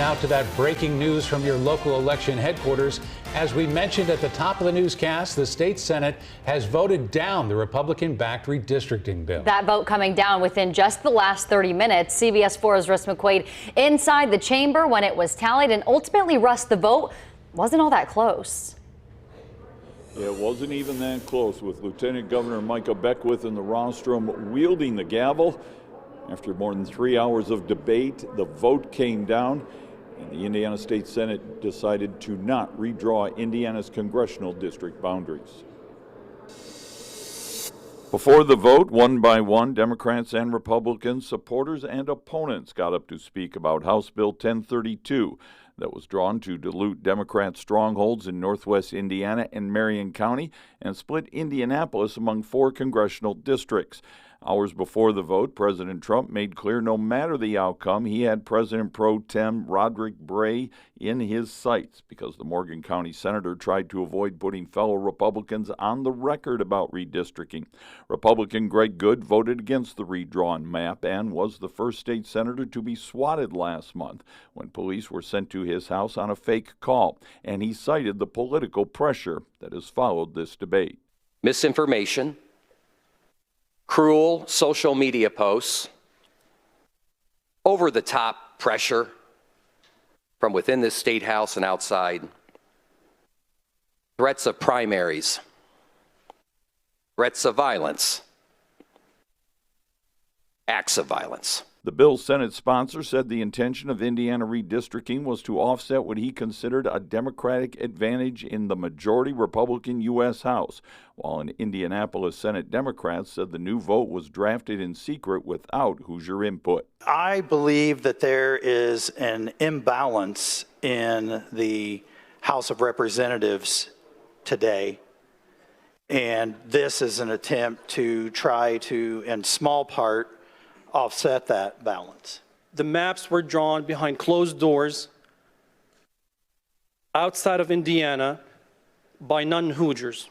Now to that breaking news from your local election headquarters. As we mentioned at the top of the newscast, the state Senate has voted down the Republican-backed redistricting bill. That vote coming down within just the last 30 minutes. CBS 4's Russ McQuaid inside the chamber when it was tallied, and ultimately, Russ, the vote wasn't all that close. It wasn't even that close, with Lieutenant Governor Micah Beckwith in the rostrum wielding the gavel. After more than 3 hours of debate, the vote came down, and the Indiana State Senate decided to not redraw Indiana's congressional district boundaries. Before the vote, one by one, Democrats and Republicans, supporters and opponents got up to speak about House Bill 1032 that was drawn to dilute Democrat strongholds in northwest Indiana and Marion County and split Indianapolis among 4 congressional districts. Hours before the vote, President Trump made clear no matter the outcome, he had President Pro Tem Roderick Bray in his sights because the Morgan County senator tried to avoid putting fellow Republicans on the record about redistricting. Republican Greg Good voted against the redrawn map and was the first state senator to be swatted last month when police were sent to his house on a fake call, and he cited the political pressure that has followed this debate. Misinformation, cruel social media posts, over-the-top pressure from within this state house and outside, threats of primaries, threats of violence, acts of violence. The bill's Senate sponsor said the intention of Indiana redistricting was to offset what he considered a Democratic advantage in the majority Republican U.S. House, while an Indianapolis Senate Democrat said the new vote was drafted in secret without Hoosier input. I believe that there is an imbalance in the House of Representatives today, and this is an attempt to try to, in small part, offset that balance. The maps were drawn behind closed doors outside of Indiana by non-Hoosiers.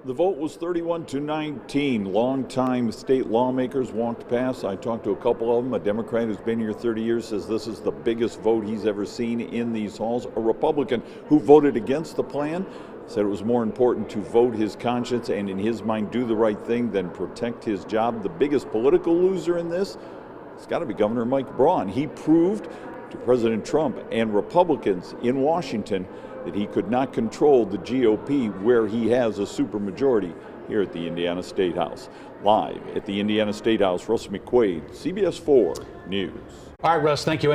The vote was 31-19. Longtime state lawmakers walked past. I talked to a couple of them. A Democrat who's been here 30 years says this is the biggest vote he's ever seen in these halls. A Republican who voted against the plan said it was more important to vote his conscience and, in his mind, do the right thing than protect his job. The biggest political loser in this has got to be Governor Mike Braun. He proved to President Trump and Republicans in Washington that he could not control the GOP where he has a supermajority here at the Indiana State House. Live at the Indiana State House, Russ McQuaid, CBS 4 News. All right, Russ, thank you.